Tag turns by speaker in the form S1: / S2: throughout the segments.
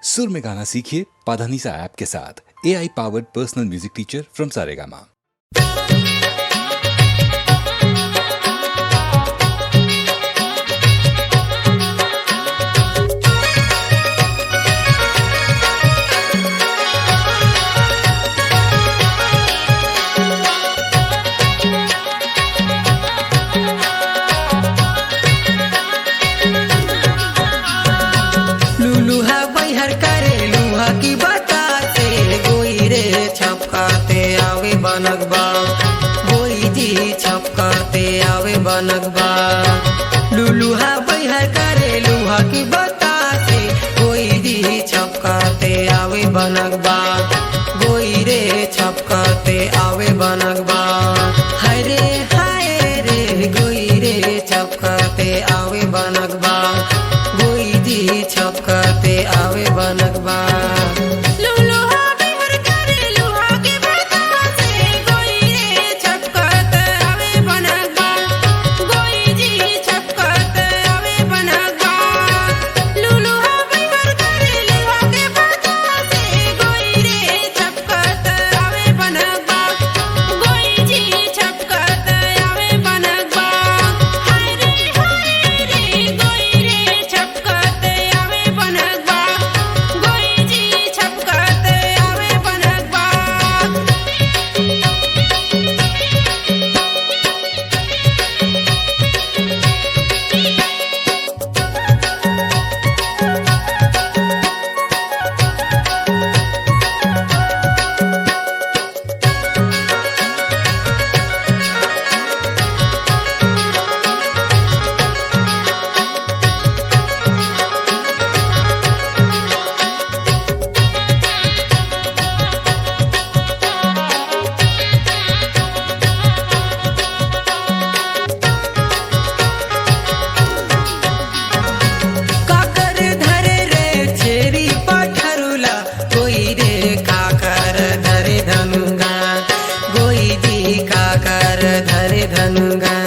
S1: सुर में गाना सीखिए पाधानीसा ऐप के साथ। AI powered personal music teacher from Saregama.
S2: की बताते गोई रे छपकाते आवे बनगबा, गोई जी छपकाते आवे बनगबा। लुलुहा बैहर करे लुहा की बताते गोई जी छपकाते आवे बनगबा, गोई रे छपकाते आवे बनगबा। हरे हाय रे गोई रे छपकाते आवे बनगबा, गोई जी छपकाते आवे बनगबा। धरे धनुगा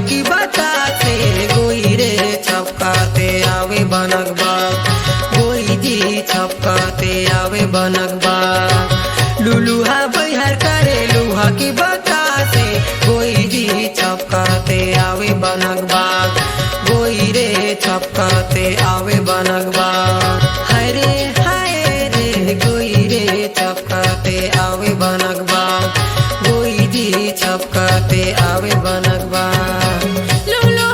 S2: की बताते गोई रे छपकाते आवे बनगबा, गोई जी छपकाते आवे बनगबा। लुलुहा बैहर करे लुहा की बताते गोई जी छपकाते आवे बनगबा, गोई रे छपकाते आवे बनगबा। हरे हाय रे गोई रे छपकाते आवे बनगबा, गोई जी छपकाते आवे बनगबा। लुलु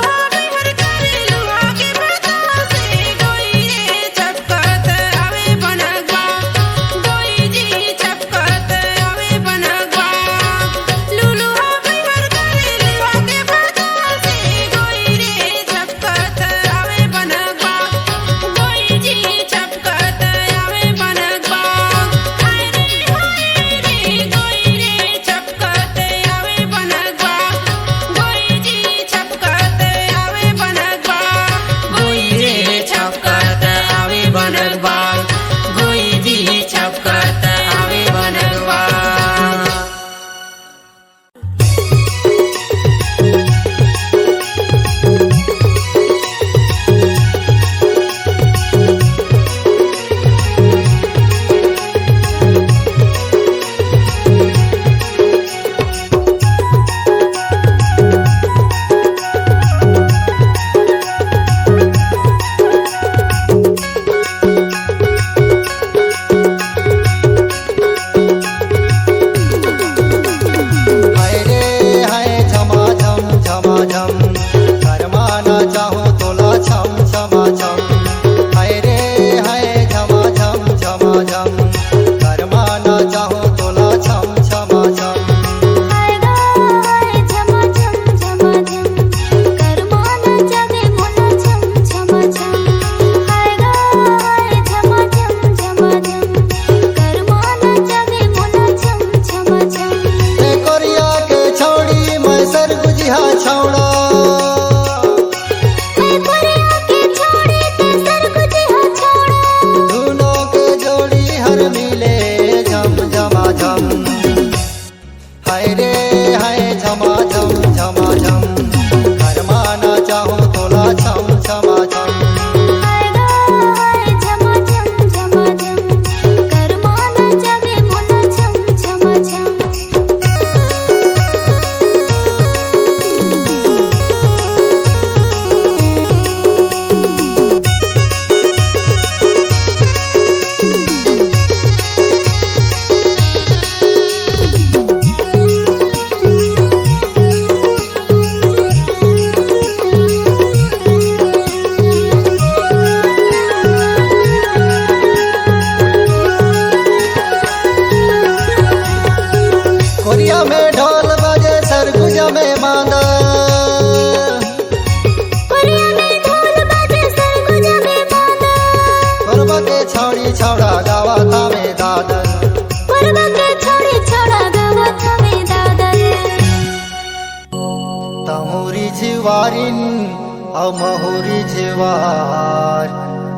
S3: माईन अमहुरी जेवार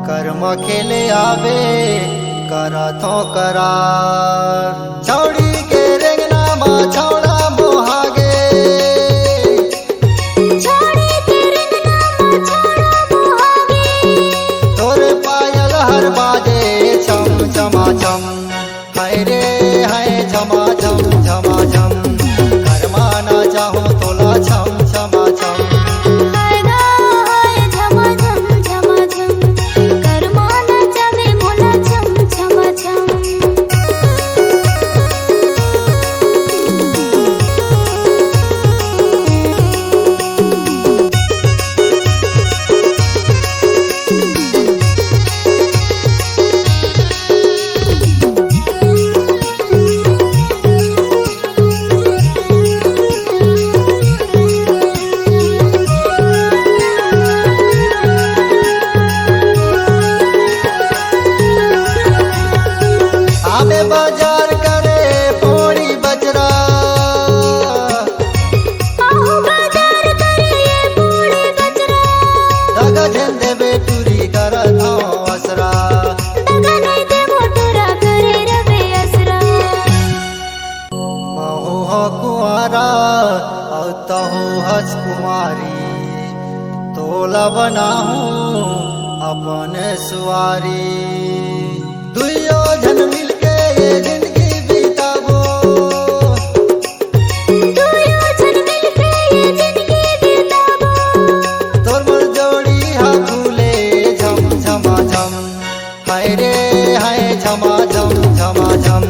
S3: कर्म खेले आवे करथो करार छौड़ी के रेंगना मा छौड़ा मोहागे तोरे पायल हर बाजे छम छमा छम हाय रे हाय छमा छम छमा छम कर्मा ना चाहो तोला छम छमा छम बाजार करे पोड़ी बजरा दगा झंडे बेटुरी करथो असरा महू हो कुआरा तहु हस कुमारी तोला बनाहू अपने सुवारी दुइयो जन मिलके जिंदगी बीताबो तोर मोर जोड़ी हाथूले झम झमा झम हाय रे हाय झमा झम झमा झम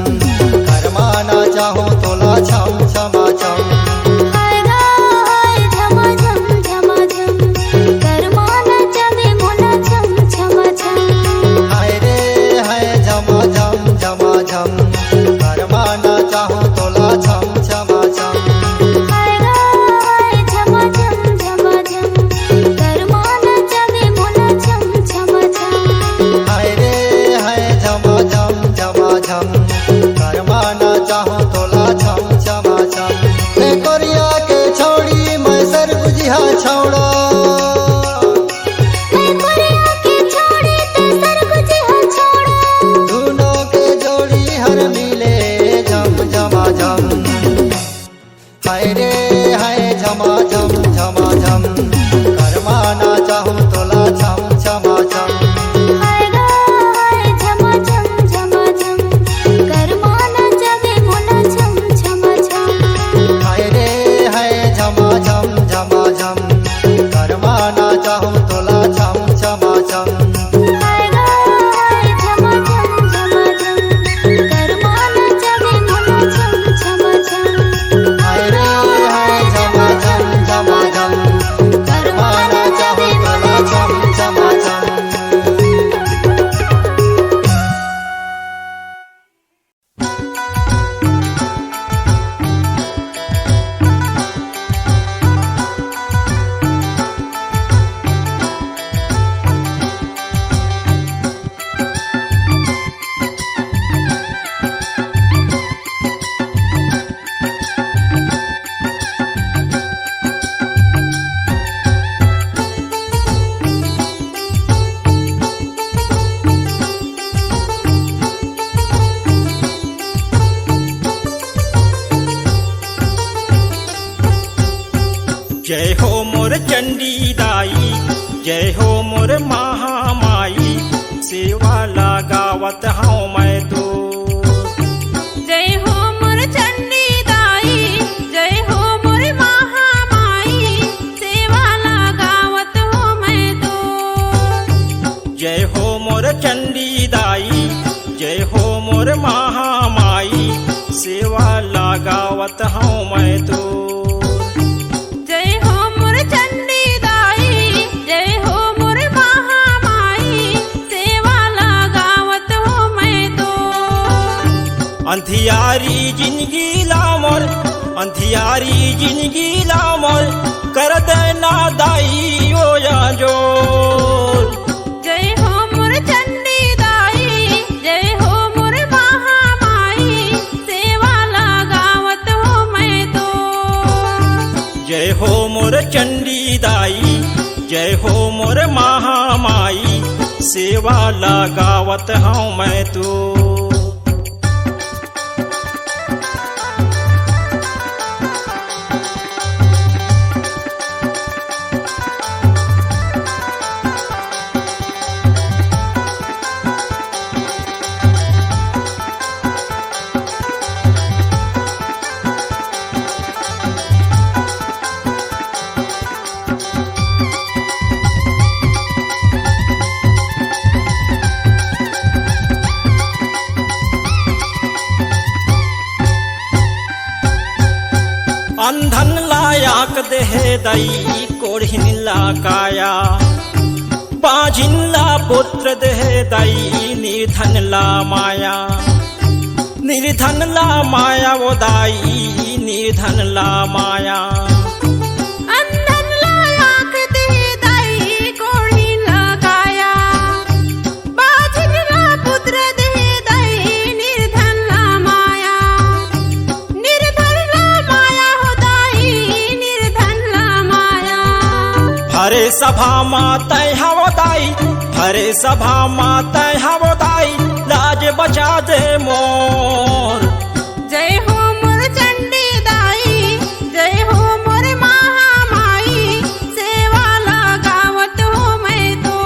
S3: कर्मा ना चाहो तोला छम छमा छम छौड़ा दोनों के जोड़ी हर मिले झम झमा झम हाय रे हाय झमा झम झमा झम कर्मा ना चाहूं तोला छम छमा छम
S4: जय हो मोर चंडी दाई जय हो मोर महामाई सेवा लगावत हूँ मैं तो
S5: जय हो मोर चंडी दाई जय हो मोर महामाई सेवा लगावत हूँ मैं तो
S4: जय हो मोर चंडी दाई जय हो मोर महामाई सेवा लगावत हूँ मैं तो अंधियारी जिंदगी लामोर अंधियारी जिंदगी लामोर कर देना दाई ओ या जोर
S5: जय हो मोर चंडी दाई जय हो मोर महामाई सेवा लगावत हो मैं तो
S4: जय हो मोर चंडी दाई जय हो मोर महामाई सेवा लगावत हूँ मैं तो। अंधन लायाक देह दई कोढ़िन ला काया, बाजिन ला पुत्र देह दई निर्धन ला माया, निर्धन ला माया वो दाई निर्धन ला माया।
S5: अंधन लायाक देह दाई कोढ़ी ला काया, बाजिन ला पुत्र देह दाई निर्धन ला माया, निर्धन ला माया हो दाई निर्धन ला माया।
S4: हरे सभा मातै हवो दाई, हरे सभा मातै हवो दाई, लाज बचा दे मोर।
S5: जय हो मोर चंडी दाई, जय हो मोर महामाई सेवा लगावत हो मैं तो।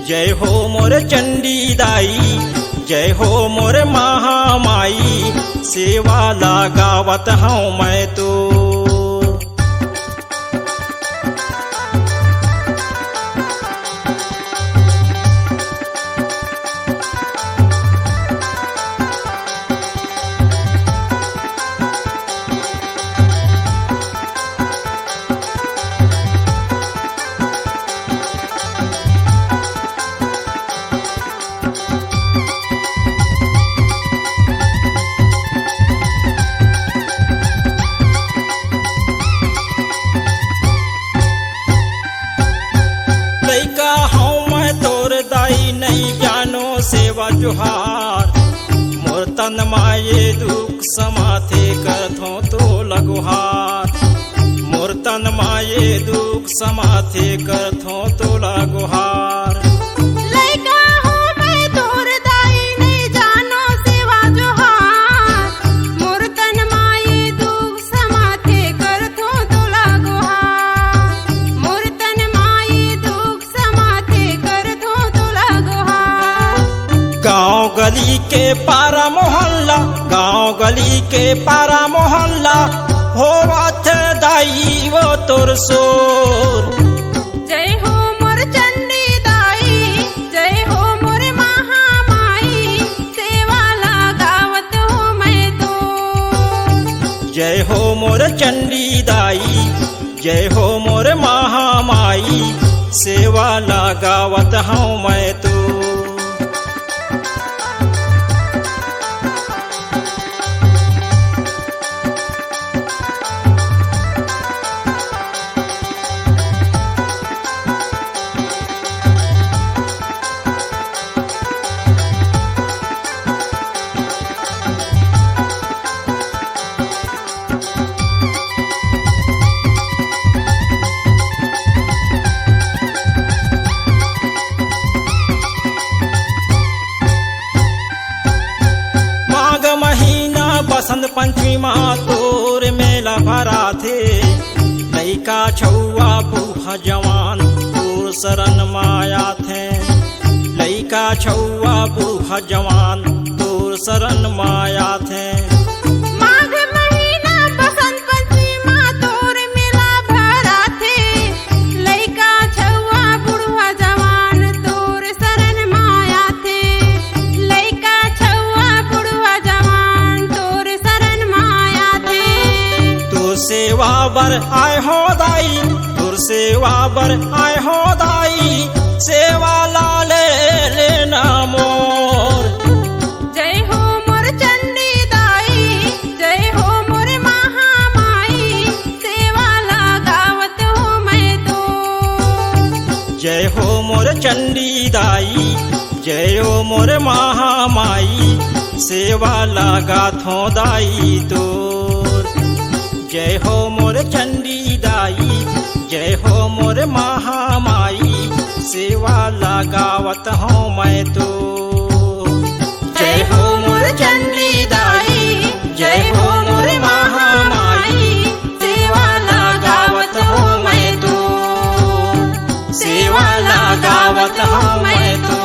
S4: जय हो मोर चंडी दाई, जय हो मोर महामाई सेवा लगावत हूँ मैं तो। लइका हूँ मैं तोर दाई नहीं जानो सेवा जुहार, मोर तन माये दुख समाथे करथो तो लगुहार, मोर तन माये दुख समाथे करथो तो लगुहार।
S5: लइका हूँ मैं तोर दाई नहीं जानो सेवा जोहार, मोर तन माये दुख समाथे करथो तोला गुहार, मोर तन माये दुख समाथे करथो तोला गुहार।
S4: गाँव गली के पारा मोहल्ला, गाँव गली के पारा मोहल्ला होवत दाई वो तोर सोर।
S5: जय हो मोर चंडी दाई, जय हो मोर महामाई सेवा लगावत हो मैं तो।
S4: जय हो मोर चंडी दाई, जय हो मोर महामाई सेवा लगावत हूँ मैं तो। बसंत पंचमी माँ तोर मेला भरा थे, लइका छौआ बूढ़ा जवान तोर शरण माया थे, लइका छौआ बूढ़ा जवान तोर शरण माया थे।
S5: माघ महीना बसंत पंचमी माँ तोर मेला भरा थे, लइका छौआ बुढ़वा जवान तोर शरण माया थे, लइका छौआ बुढ़वा जवान तोर शरण माया थे।
S4: तोर सेवा बर आय हो दाई, तोर सेवा बर आय हो दाई, सेवा लाले लेना मोर।
S5: जय हो मोर चंडी दाई, जय हो मोर महामाई सेवा लगावत हो मैं तो।
S4: जय हो मोर चंडी दाई, जय हो मोर महामाई सेवा लगाथो दाई तोर। जय हो मोर चंडी दाई, जय हो मोर महामाई सेवा लगावत हूँ मैं तो। जय हो मोर चंडी दाई जय हो मोर महामाई सेवा लगावत हूँ मैं तो। सेवा लगावत हूँ मैं तो।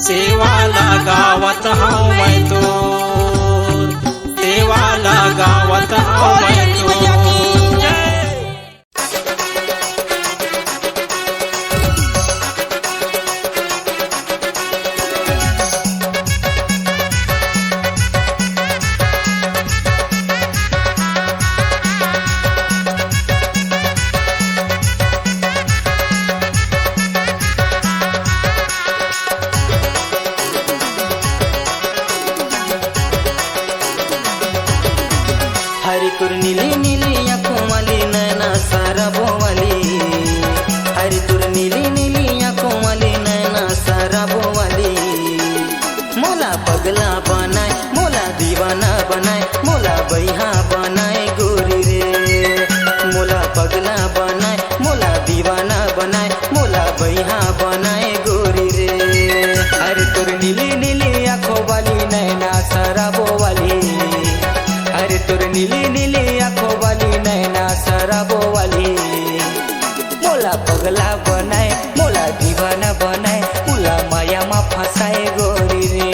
S4: सेवा लगावत हूँ मैं तो। सेवा लगावत हूँ मैं तो।
S2: हरी तुर नीली नीली आँखों वाली नैना सारा बोवाली। हरी तुर नीली नीली आँखों वाली नैना सारा बोवाली। मोला पगला बनाए मोला दीवाना बनाए मोला बैहा बनाए गोरी रे। मोला पगला बनाए मोला दीवाना बनाए मोला बैहा बनाए गोरी रे। हरी तुर नीली नीली आँखों वाली नैना सारा बोवाली। अरे तुर नीली नीली आँखों वाली नैना शराबो वाली। मोला पगला बनाए मोला दीवाना बनाए मोला माया मा फंसाए गोरी रे।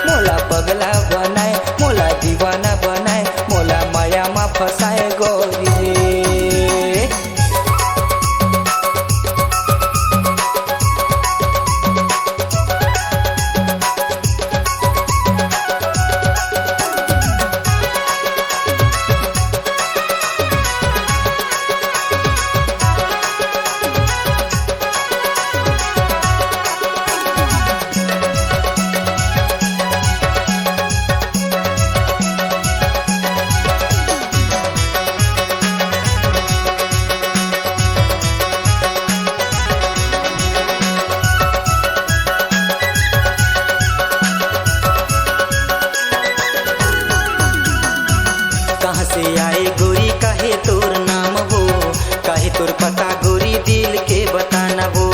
S2: मोला पगला बनाए मोला दीवाना बनाए मोला माया मा फंसाए गोरी रे। कहाँ से आए गोरी काहे तोर नाम वो काहे तोर पता गोरी दिल के बताना वो।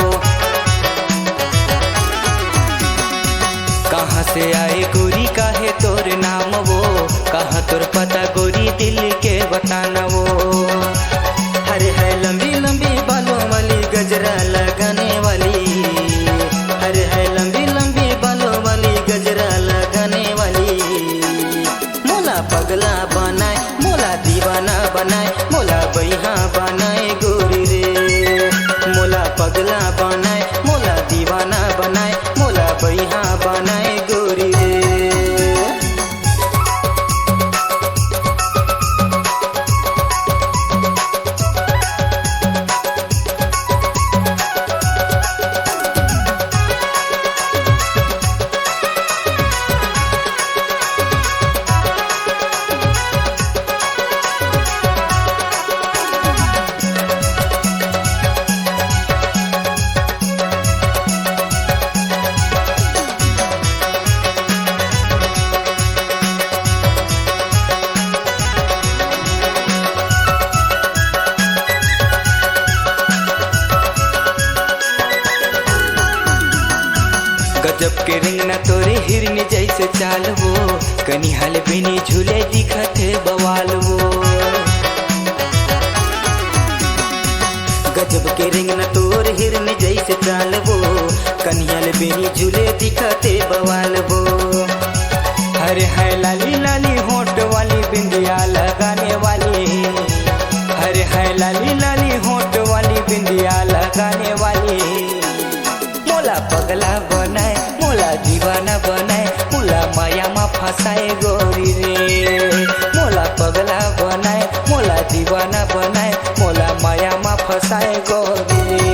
S2: कहाँ से आए गोरी काहे तोर नाम वो कहाँ तोर पता गोरी दिल के बताना वो। हरे है लंबी लंबी बालों वाली गजरा लगाने वाली। हरे है लंबी लंबी बालों वाली गजरा लगाने वाली। मोला पगला बनाए मोला दीवाना बनाए मोला बैहा बनाए गोरी रे। मोला पगला बनाए मोला दीवाना बनाए मोला बैहा बनाए गोरी रे। गजब के रिंग न तोरे हिरन जैसे चाल वो कनी हल बिनी झूले दिखत है बवाल वो। गजब के रिंग न तोर हिरन जैसे चाल वो कनी हल बिनी झूले दिखत है बवाल वो। हरे है लाली लाली होंठ वाली बिंदिया लगाने वाली। हरे है लाली लाली होंठ वाली बिंदिया लगाने वाली। मोला पगला बनाए मोला दीवाना बनाए मोला माया मा फंसाए गोरी रे। मोला पगला बनाए मोला दीवाना बनाए मोला माया मा फंसाए गोरी रे।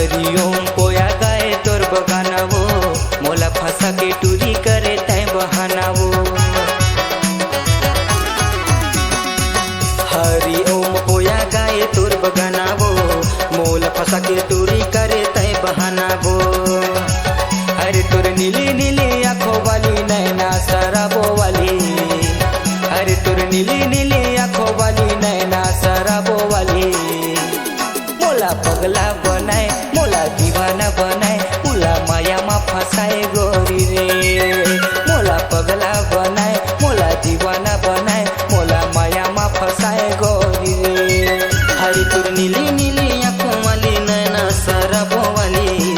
S2: हरिओम पोया गाए तोर बगाना वो मोला फंसा के टूरी करे तय बहाना वो हरिओम पोया गाए तोर बगाना वो मोला फंसा के टूरी करे तय बहाना वो अरे तोर नीली नीली आँखों वाली नैना शराबो वाली अरे तोर नीली नीली आँखों वाली नैना शराबो वाली मोला पगला बनाए मोला दीवाना बनाए मोला माया मा फंसाए गोरी रे मोला पगला बनाए मोला दीवाना बनाए मोला माया मा फंसाए गोरी रे हरी तोर नीली नीली आँखों वाली नैना शराबो वाली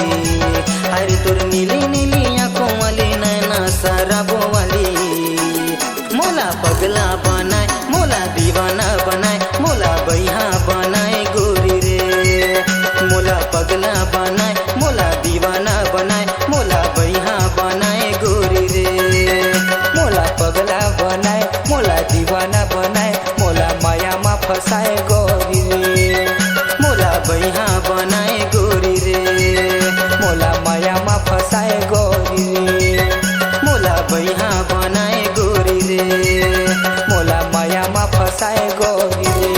S2: हरी तोर नीली नीली आँखों वाली नैना शराबो वाली मोला पगला बनाए मोला दीवाना बनाए मोला बैहा बनाए गोरी रे मोला पगला बनाए मोला दीवाना बनाए मोला बैहा बनाए गोरी रे मोला पगला बनाए मोला दीवाना बनाए मोला माया मा फंसाए गोरी रे मोला बैहा बनाए गोरी रे मोला माया मा फंसाए गोरी रे मोला बैहा बनाए गोरी रे मोला माया मा फंसाए गोरी रे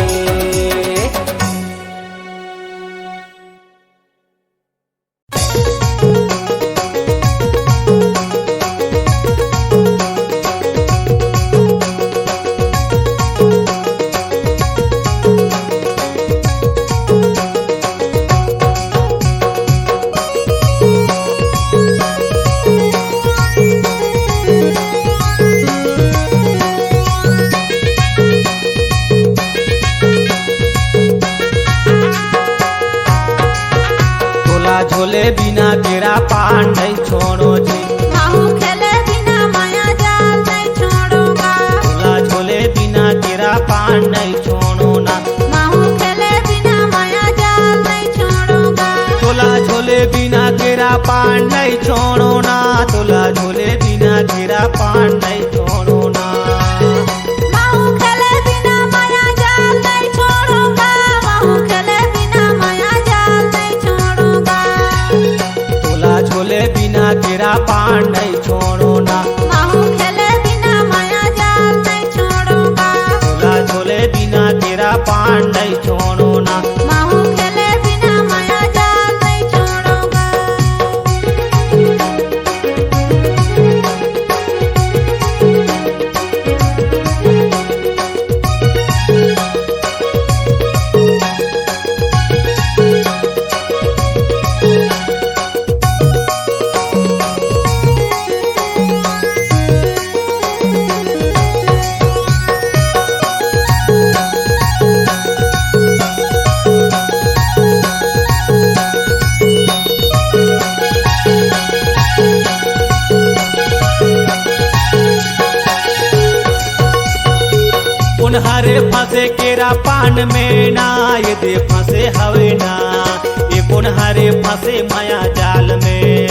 S4: झोले बिना तेरा पान नहीं छोड़ो जी
S5: माहू खेले बिना माया जाल नहीं छोड़ूंगा
S4: झोला झोले बिना तेरा पान नहीं छोड़ो ना
S5: माहू खेले बिना माया जाल नहीं छोड़ूंगा
S4: झोला झोले बिना तेरा पान नहीं छोड़ो ना झोला झोले बिना तेरा पान नहीं छोड़ो ना
S5: माहू खेले बिना माया जाल नहीं छोड़ूंगा माहू खेले बिना माया जाल नहीं छोड़ूंगा
S4: झोला झोले बिना तेरा पान नहीं छोड़ो ना
S5: माहू खेले बिना माया जाल नहीं छोड़ूंगा
S4: झोला झोले बिना तेरा पान नहीं छोड़ो ना
S5: माहू खेले बिना माया जाल नहीं छोड़ूंगा
S4: उन्हारे फंसे केरा पान में ना ये दे फंसे हवे ना ये उन्हारे फंसे माया जाल में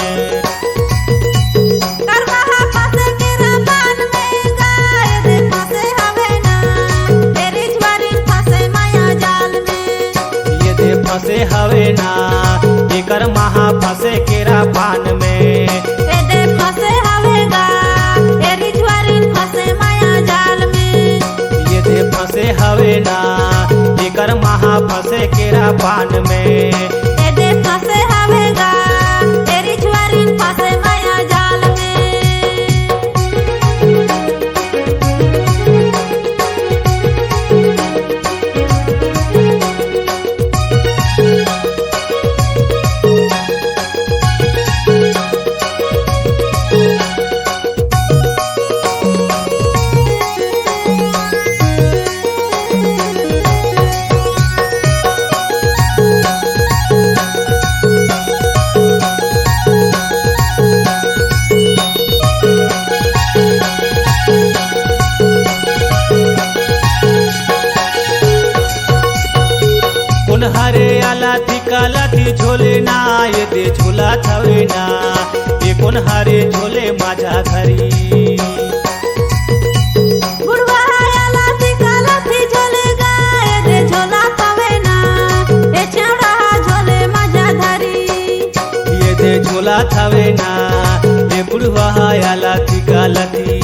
S5: करवाहा फंसे केरा पान में गाय दे फंसे हवे ना तेरी ज्वारी फंसे माया जाल में
S4: ये दे फंसे हवे ना एकर महा फंसे केरा पान में
S5: रे दे फंसे हवे गा तेरी ज्वारी फंसे माया जाल में
S4: ये दे फंसे हवे ना एकर महा फंसे केरा पान में
S5: रे दे फंसे हवे गा तेरी ज्वारी फंसे माया जाल में
S4: उन्हारे आला थिकाला थी झोले ना ये दे झोला थवे ना ये उन्हारे झोले माझा घरी
S5: गुड़वा आला थी झोले गाय दे झोला तवे ना ए छेवड़ा झोले माझा धरी
S4: झोला थावे ना ए बुढ़वा आला थिका लथी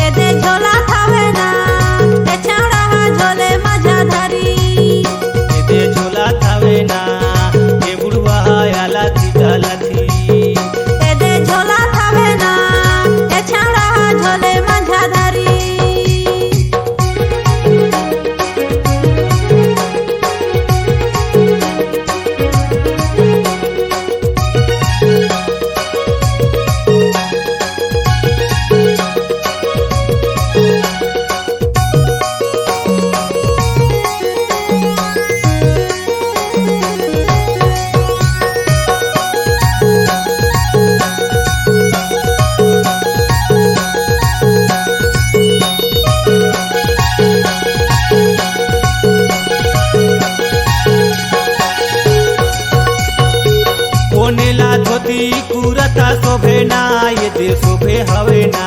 S5: ए दे झोला थावे ना ए छौड़ा झोले मजा धरी
S4: ए दे झोला थावे ना ए बुढ़वा आला थिका लथी
S5: ए दे झोला थावे ना ए छौड़ा झोले मजा धरी
S4: कोनेला धोती कुरता शोभे ना ये दे शोभे हवे ना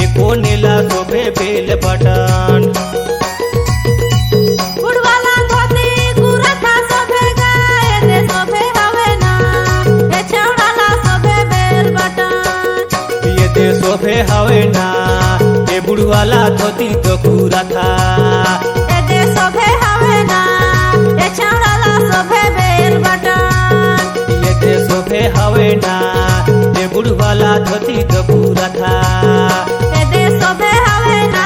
S4: ये कोनेला शोभे बेल बटन
S5: बुढ़वाला धोती कुरता शोभे गाए दे शोभे हवे ना ए छौड़ाला शोभे बेल बटन
S4: ये दे शोभे हवे ना ये बुढ़वाला धोती तो कुरता
S5: ए दे शोभे हवे ना ए छौड़ाला शोभे बेल बटन
S4: ये दे शोभे हवे ना ये बुढ़वाला धोती तो कुरता
S5: ए दे शोभे हवे ना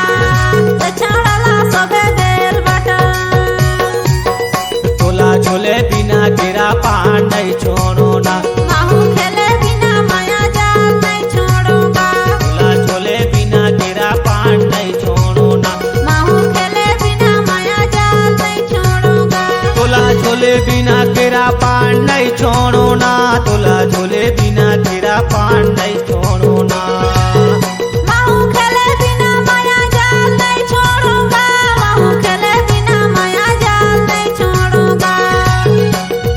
S5: ए छौड़ाला शोभे बेल बटन
S4: तोला झोले बिना केरा पान नहीं छोड़ो ना
S5: माहू खेले बिना माया जाल नहीं छोड़ूंगा
S4: तोला झोले बिना केरा पान नहीं छोड़ो ना
S5: माहू खेले बिना माया जाल नहीं छोड़ूंगा
S4: तोला झोले बिना केरा पान नहीं छोड़ो ना तोला झोले बिना केरा पान नहीं छोड़ो ना
S5: माहू खेले बिना माया जाल नहीं छोड़ूंगा माहू खेले बिना माया जाल नहीं छोड़ूंगा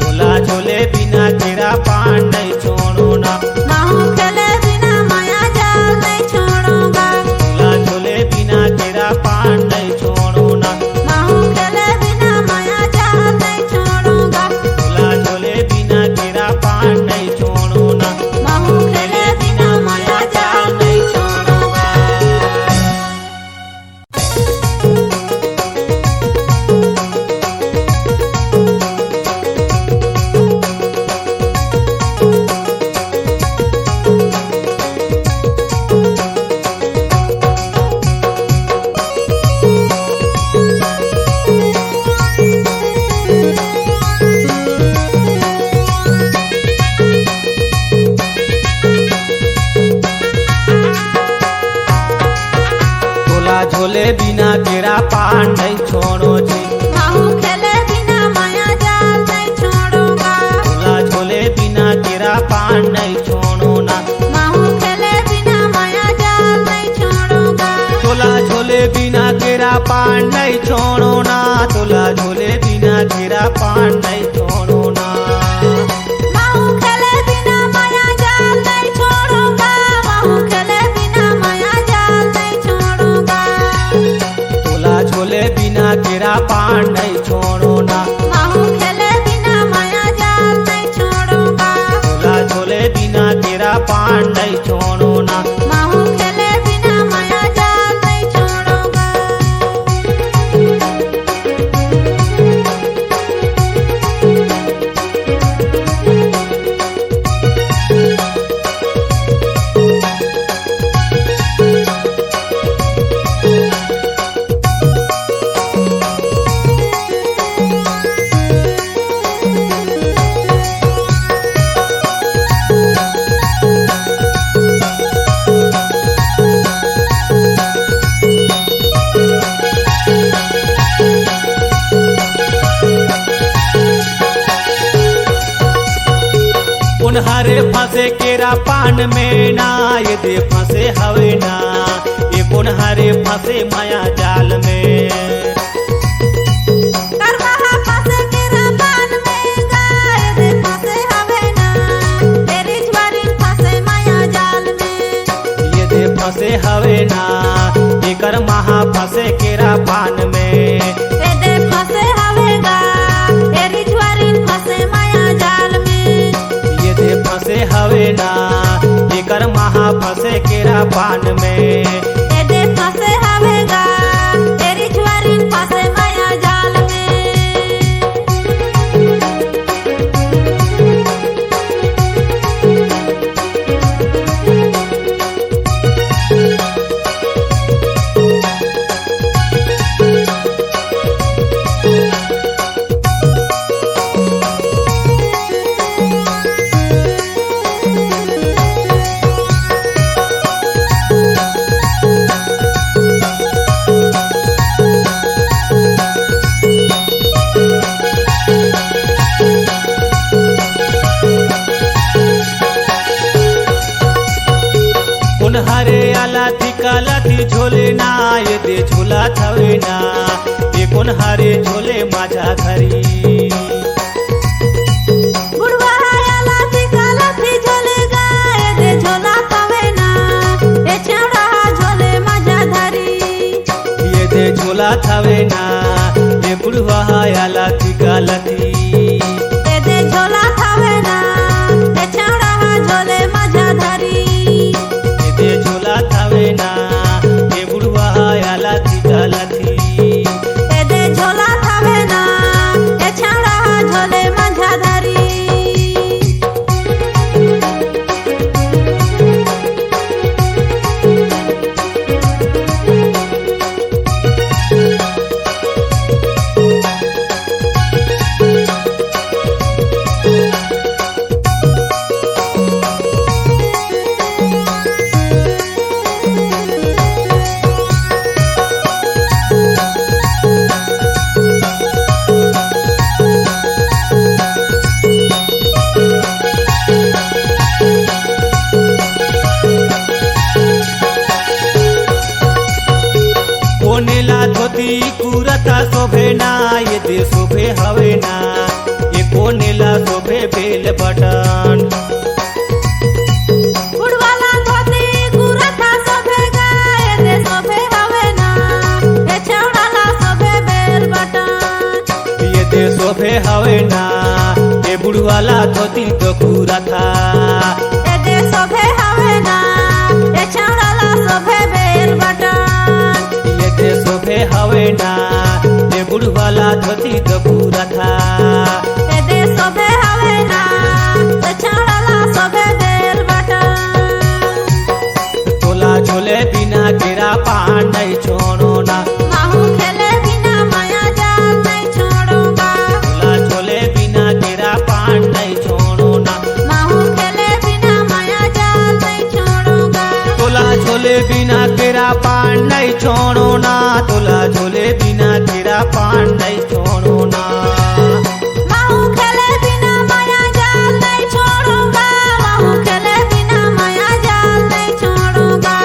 S4: तोला झोले बिना केरा पान नहीं छोड़ो ना
S5: माहू खेले बिना माया जाल नहीं छोड़ूंगा
S4: तोला झोले बिना केरा पान नहीं छोड़ो ना
S5: माहू खेले बिना माया जाल नहीं छोड़ूंगा
S4: तोला झोले बिना केरा पान नहीं छोड़ो ना
S5: माहू खेले बिना माया जाल नहीं छोड़ूंगा
S4: तोला झोले बिना केरा पान नहीं छोड़ो जी
S5: माहू खेले बिना माया जाल नहीं छोड़ूंगा
S4: तोला झोले बिना केरा पान नहीं छोड़ो ना
S5: माहू खेले बिना माया जाल नहीं छोड़ूंगा
S4: तोला झोले बिना केरा पान नहीं छोड़ो ना तोला झोले बिना केरा पान नहीं छोड़ो ना
S5: माहू खेले बिना माया जाल नहीं छोड़ूंगा माहू खेले बिना माया जाल नहीं छोड़ूंगा
S4: तोला झोले बिना केरा पान नहीं छोड़ो ना
S5: माहू खेले बिना माया जाल नहीं छोड़ूंगा
S4: तोला झोले बिना केरा पान नहीं छोड़ो ना
S5: माहू खेले बिना माया जाल नहीं छोड़ूंगा
S4: उन्हारे फंसे केरा पान में ना ये दे फंसे हवे ना ये उन्हारे फंसे माया जाल में
S5: करवाहा फंसे केरा पान में गाय दे फंसे हवे ना तेरी ज्वारी फंसे माया जाल में
S4: ये दे फंसे हवे ना एकर महा फंसे केरा पान में
S5: ए दे फंसे हवे गा तेरी ज्वारी फंसे माया जाल में
S4: ये दे फंसे हवे ना, एकर महा फंसे केरा पान में।
S5: एदे फंसे हवेगा तेरी ज्वारी फंसे माया जाल में।
S4: हरे आला थिकालाती झोले ना, ये दे झोला थवे ना, ये कोण हरे झोले माझ्या घरी।
S5: बुढ़वा आला थिकालाती झोले गा, ये दे झोला थवे ना, ये छेवड़ा झोले माझ्या धरी।
S4: ये दे झोला थवे ना, ये बुढ़वा आला थिकालाती।
S5: ये दे झोला थवे ना, ये छेवड़ा झोले माझ्या धरी।
S4: ये झोला थावे ना, ये बुढ़वा आला थिकालाती।
S5: ये दे झोला थवे ना, ये छेवड़ा झोले माझ्या धरी।
S4: कोनेला धोती कुरता शोभे ना, ये दे शोभे हवे ना, ये कोनेला शोभे बेल बटन।
S5: बुढ़वाला धोती कुरता शोभेगा, ये दे शोभे हवे ना, ये छेवड़ाला शोभे बेल बटन।
S4: ये दे शोभे हवे ना, ये बुढ़वाला धोती तो कुरता।
S5: ये दे शोभे हवे ना, ये छेवड़ाला शोभे बेल बटन।
S4: ये दे शोभे हवे ना, ये बुढ़वाला धोती तो कुरता।
S5: ये दे शोभे हवे ना, ये छेवड़ाला शोभे बेल बटन।
S4: तोला झोले बिना केरा पान नहीं छोड़ो ना,
S5: माहू खेले बिना माया जाल नहीं छोड़ूंगा।
S4: तोला झोले बिना केरा पान नहीं छोड़ो ना,
S5: माहू खेले बिना माया जाल नहीं छोड़ूंगा।
S4: तोला झोले बिना केरा पान नहीं छोड़ो ना, तोला झोले बिना केरा पान नहीं छोड़ो ना।
S5: माहू खेले बिना माया जाल नहीं छोड़ूंगा। माहू खेले बिना माया जाल नहीं छोड़ूंगा।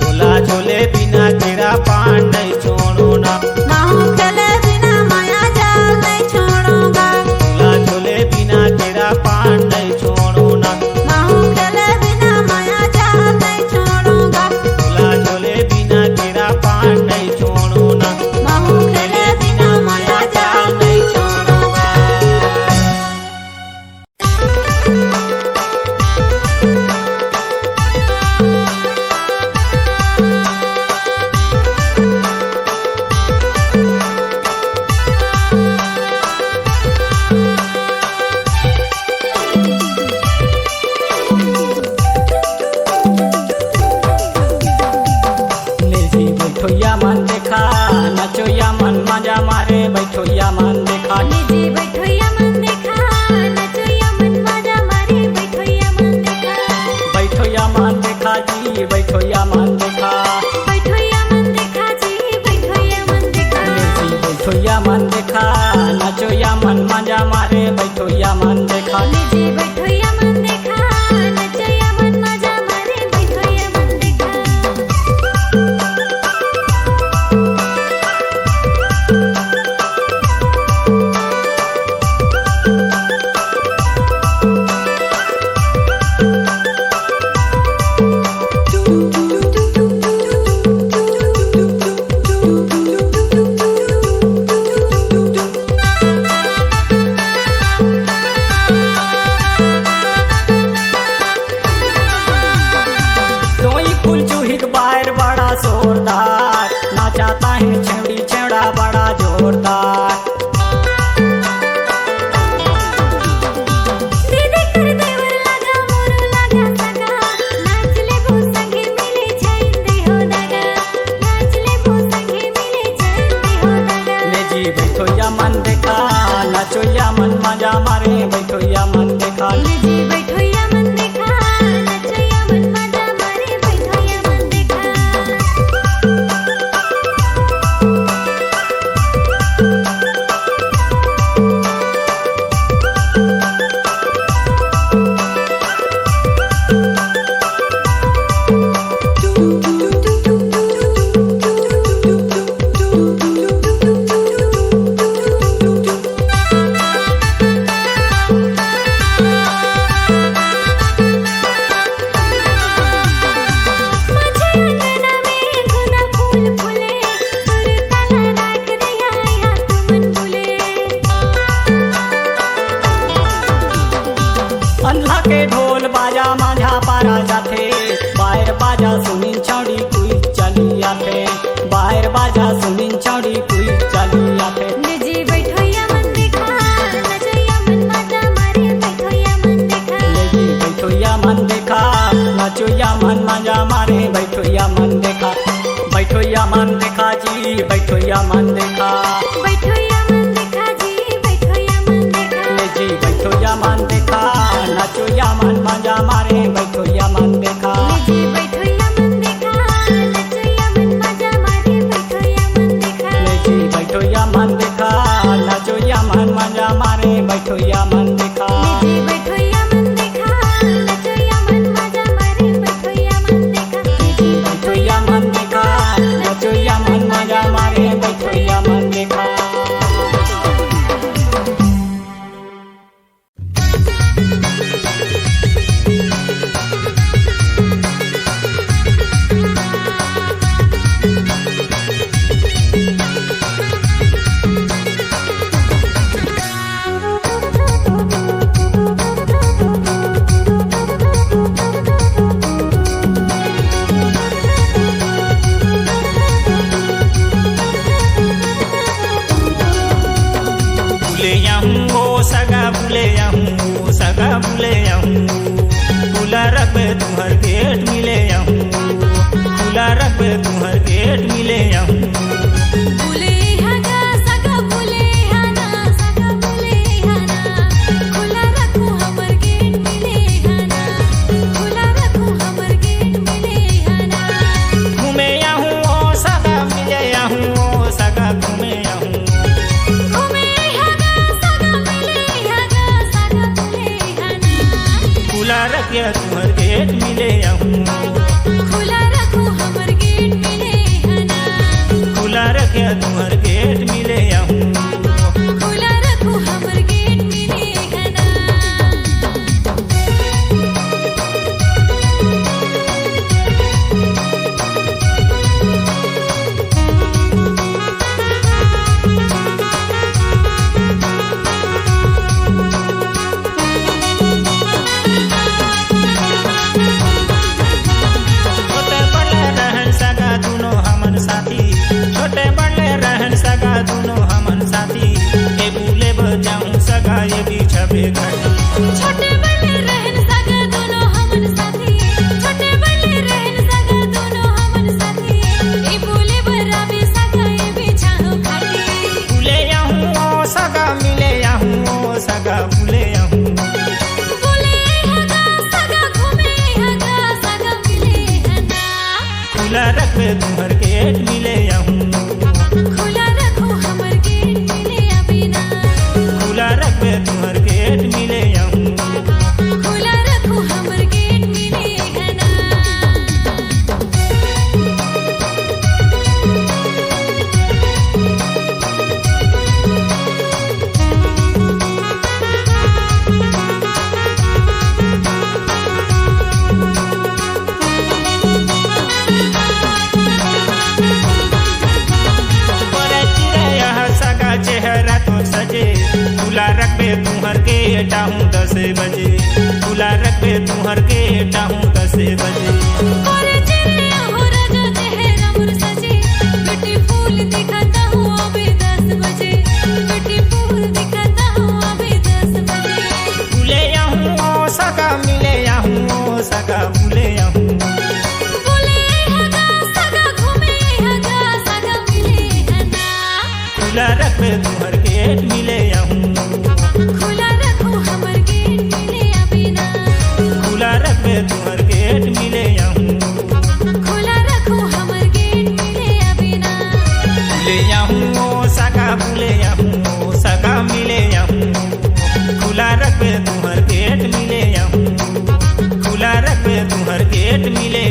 S4: तोला झोले बिना केरा पान नहीं छोड़ो ना,
S5: माहू खेले बिना माया जाल नहीं छोड़ूंगा।
S4: तोला झोले बिना केरा पान नहीं छोड़ो ना,
S5: माहू खेले बिना माया जाल नहीं छोड़ूंगा।
S4: तोला झोले बिना केरा पान नहीं छोड़ो ना।
S5: माहू खेले बिना
S4: अनला के ढोल बाजा माझा पारा जाथे बाहर बाजा सुनिन छौड़ी कुई चली आथे बाहर बाजा सुनिन छौड़ी कुई चली आथे
S5: निजी बैठोया मन देखा नचोया मन माता मारे बैठोया मन देखा
S4: लेजी बैठोया मन देखा नचोया मन माजा मारे बैठोया मन देखा बैठोया मन देखा जी बैठोया मन देखा
S5: बैठोया मन देखा जी बैठोया मन देखा
S4: लेजी बैठोया मन देखा नचोया मन माजा मारे बैठोया मन देखा
S5: निजी बैठोया मन देखा नचोया मन माजा मारे बैठोया मन देखा
S4: लेजी बैठोया मन देखा नचोया मन माजा मारे बैठोया मन देखा
S5: निजी बैठोया मन देखा नचोया मन माजा मारे बैठोया मन देखा
S4: लेजी बैठोया मन देखा नचोया मन माजा मारे बैठोया मन देखा खुला रखबे तुम्हार गेट मिले खुला रखबे तुम्हार गेट मिले
S5: बुले हगा सगा बुले हना सगा बुले हना खुला रखो हमर गेट मिले हना खुला रखो हमर गेट मिले हना
S4: घूमे ओ सगा मिले ओ सगा घूमे
S5: घूमे हगा सगा मिले हगा सगा बुले हना
S4: खुला रखे तुम्हार गेट मिले
S5: खुला रखो हमर गेट मिले हना
S4: खुला रखे तुम्हार गेट मिले
S5: खुला रखो हमर गेट मिले हना
S4: छोटे बड़े रहन सगा दोनों हमन साथी छोटे बड़े रहन सगा दोनों हमन साथी ए भूले बजाऊं सगा ये भी छबे घटी
S5: छोटे बड़े रहन सगा दोनों हमन साथी छोटे बड़े रहन सगा दोनों हमन साथी ए बोले बराबे सगा ए बिछाओ खाटी
S4: भूले ओ सगा मिले ओ सगा भूले
S5: बोले हगा सगा घूमे हगा सगा मिले हना
S4: खुला रखबे तुम्हार गेट मिले
S5: खुला रखो हमर गेट मिले अबिना
S4: खुला रखबे तुम्हार गेट मिले
S5: खुला रखो हमर गेट मिले हना
S4: बड़े चिड़ैया सगा चेहरा तो सजे खुला रखबे तुम्हार गेट आऊं 10 बजे खुला रखबे तुम्हार गेट आऊं 10 बजे
S5: और चिड़िया हो राजा चेहरा मुर सजे ब्यूटीफुल दिखाता हूँ अभी 10 बजे ब्यूटीफुल दिखाता हूँ अभी 10 बजे
S4: भूले ओ सगा मिले ओ सगा भूले
S5: बोले हगा सगा घूमे हगा सगा मिले हना
S4: खुला रखबे तुम्हार गेट मिले
S5: खुला रखो हमर गेट मिले अबिना
S4: खुला रखबे तुम्हार गेट मिले
S5: खुला रखो हमर गेट मिले अबिना
S4: भूले ओ सगा भूले ओ सगा मिले खुला रखबे तुम्हार गेट मिले खुला रखबे तुम्हार गेट मिले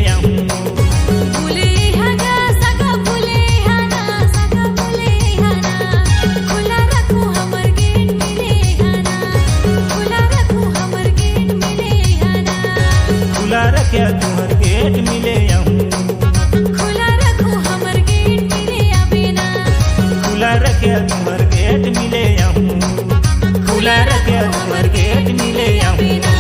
S5: बुले हगा सगा बुले हना सगा बुले हना खुला रखो हमर गेट मिले हना खुला रखो हमर गेट मिले हना
S4: खुला रखे तुम्हार गेट मिले
S5: खुला रखो हमर गेट मिले अबिना
S4: खुला रखे तुम्हार गेट मिले खुला रखे तुम्हार गेट मिले
S5: अबिना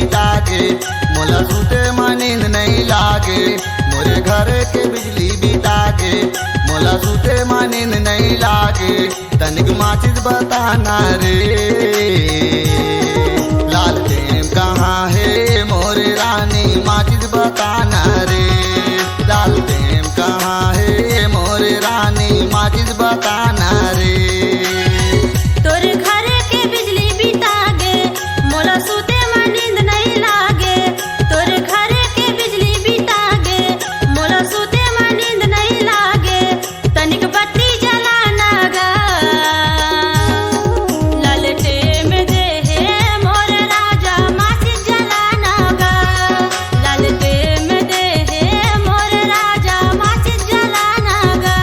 S3: बीता गे मोला सुते मा नींद नहीं लागे मोरे घर के बिजली बीता गे मोला सुते मा नींद नहीं लागे तनिक माचिस बताना रे लालटेन कहाँ है मोरे रानी माचिस बताना रे लालटेन कहाँ है मोरे रानी माचिस बताना रे
S5: तोर घर के बिजली बीता गे मोला सुते मा नींद नहीं लागे तोर घर के बिजली बीता गे मोला सुते मा नींद नहीं लागे तनिक बत्ती जलाना गा ललटे में दे है मोर राजा माचिस जलाना गा ललटे में दे है मोर राजा माचिस जलाना गा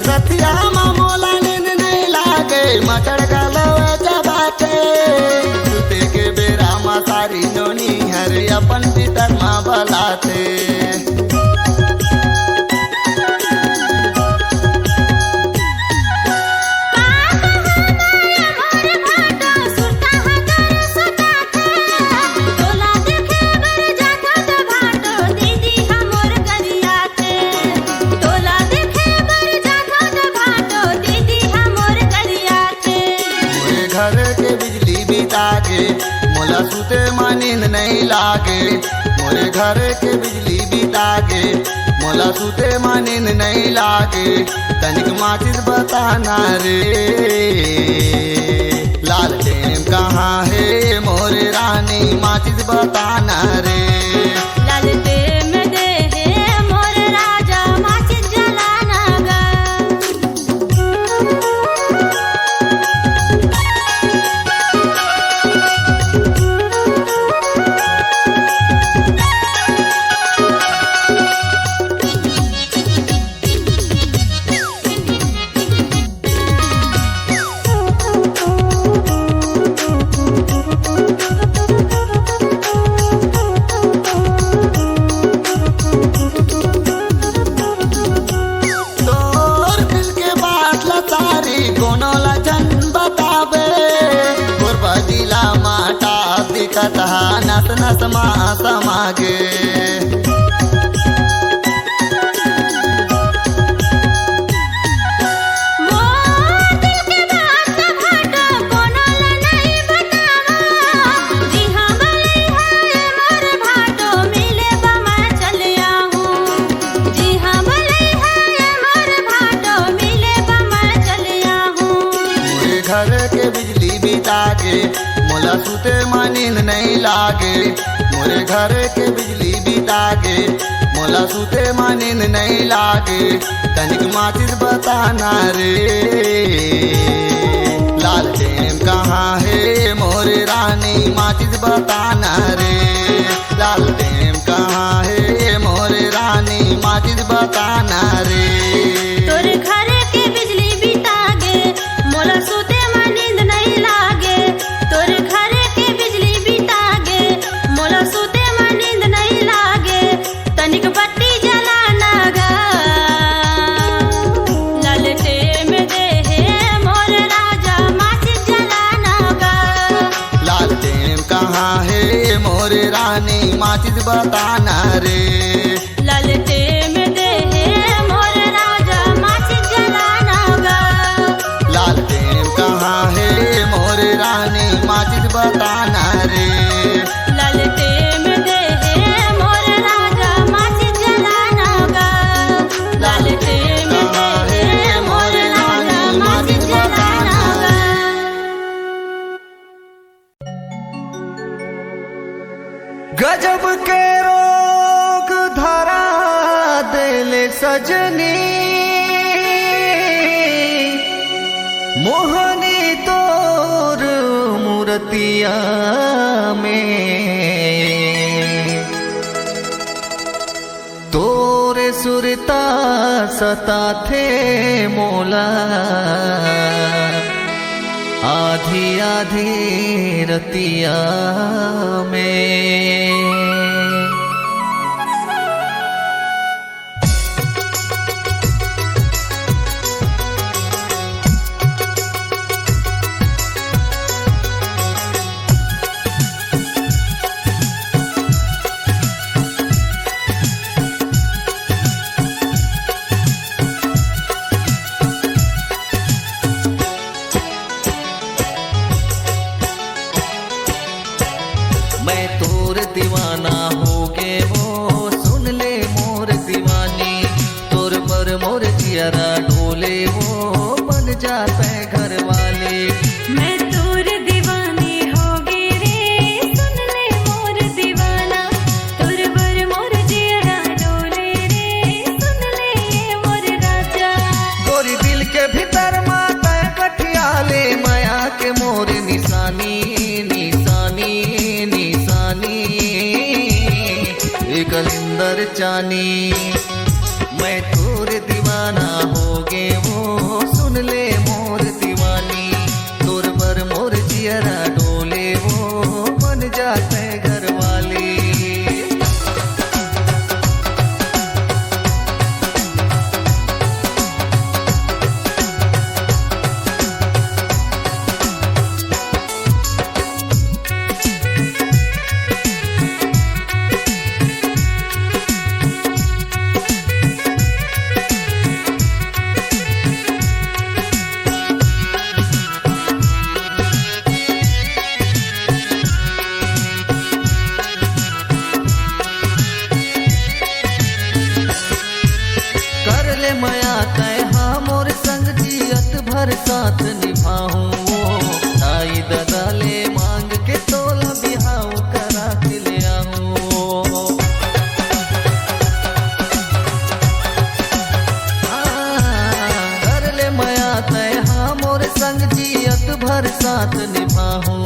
S3: रतिया मा मोला नींद नहीं लागे मचड़ गलवे जबाटे सुते के बेरा मा सारी नोनी हरे अपन भीतर मा बलाते मोरे घर के बिजली बीता गे मोला सुते मा नींद नहीं लागे मोरे घर के बिजली बीता गे मोला सुते मा नींद नहीं लागे तनिक माचिस बताना रे लालटेन कहाँ है मोरे रानी माचिस बताना रे
S5: ललटे में दे है मोर राजा माचिस जलाना गा
S3: तोर दिल के बात ला तारी कोनो ला जन बतावे गुरबा दिला माटा दिखत हा नस नस मा समागे
S5: मोर दिल के बात घाटा कोनो ला नहीं बतावा जी हाँ भले है मोर भाटो मिले बमा चले आहूँ जी हाँ भले है मोर भाटो मिले बमा चले आहूँ
S3: मोरे घर के बिजली बीता गे मोला सुते मा नींद नहीं लागे मोरे घर के बिजली बीता गे मोला सुते मा नींद नहीं लागे तनिक माचिस बताना रे लालटेन कहाँ है मोरे रानी माचिस बताना रे लालटेन कहाँ है मोरे रानी माचिस बताना रे
S5: तोर घर के बिजली बीता गे मोला सुते मा नींद नहीं लागे तोर घर के बिजली बीता गे मोला सुते मा नींद नहीं लागे तनिक बत्ती जलाना गा ललटे में दे है मोर राजा माचिस जलाना गा
S3: लालटेन कहाँ है मोरे रानी माचिस बताना रे
S5: ललटे में दे है मोर राजा माचिस जलाना गा
S3: लालटेन कहाँ है मोरे रानी माचिस बताना रे
S5: ललटे में दे है मोर राजा माचिस जलाना गा ललटे में दे है मोर राजा माचिस जलाना गा
S3: गजब के रोग धरा देले सजनी मोहनी तोर मूर्तिया में सता थे मोला आधी आधी रतिया में। मैं तोर दीवाना हो गे वो सुन ले मोर दीवानी, तोर पर मोर जियरा डोले वो बन जाते घर वाले।
S5: मैं तोर दीवानी होगी रे सुन ले मोर दीवाना, तोर बर मोर जियरा डोले रे सुन ले ये मोर राजा।
S3: गोरी दिल के भीतर माता कठियाले माया के मोर निशानी निशानी निशानी कलिंदर चानी। मैं तोर दीवाना हो गे वो सुन ले मोर दीवानी, तोर बर मोर जियरा डोले वो बन जाते घर वाले। कर ले मया तय हाँ मोर संग जियत भर साथ निभाऊं, ताई दादा ले मांग के तोला बिहाव करा के ले आऊं। कर ले मया तय हाँ मोर संग जियत भर साथ निभाऊं,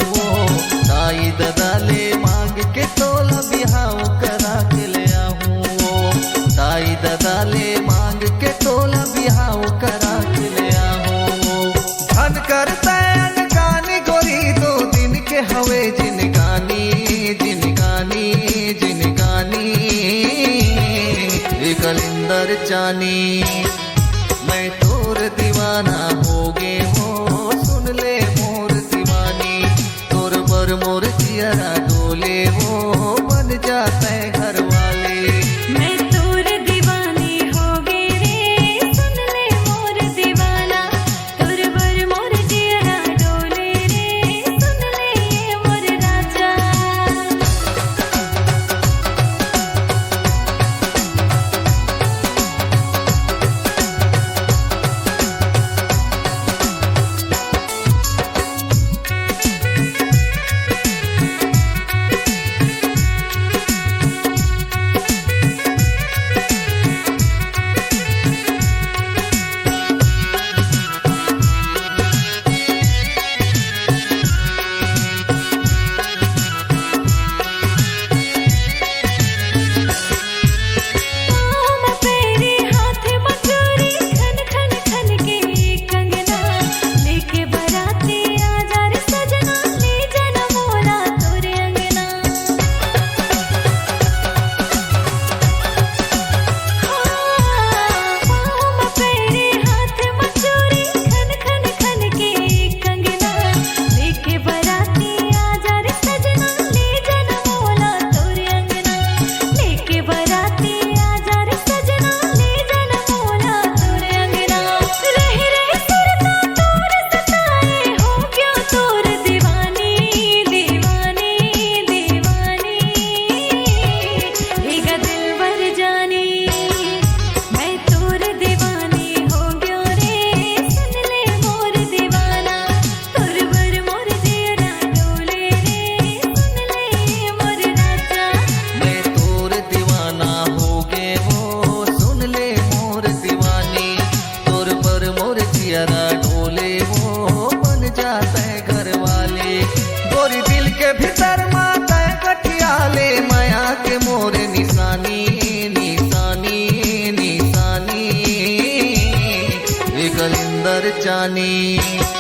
S3: ताई दादा ले मांग के तोला बिहाव करा के ले आऊं। ताई दादा ले मांग के तोला बिहाव करा के ले आऊं। धन करता अनगानी गोरी दो दिन के हवे जिनगानी जिनगानी जिनगानी कलिंदर चानी। मैं तोर दीवाना हो गे हो सुन ले मोर दीवानी, तोर बर मोर जियरा डोले वो बन जाते घर वाले।
S5: मैं तोर दीवानी होगी रे सुन ले मोर दीवाना, तोर बर मोर जियरा डोले रे सुन ले ये मोर राजा।
S3: रानी।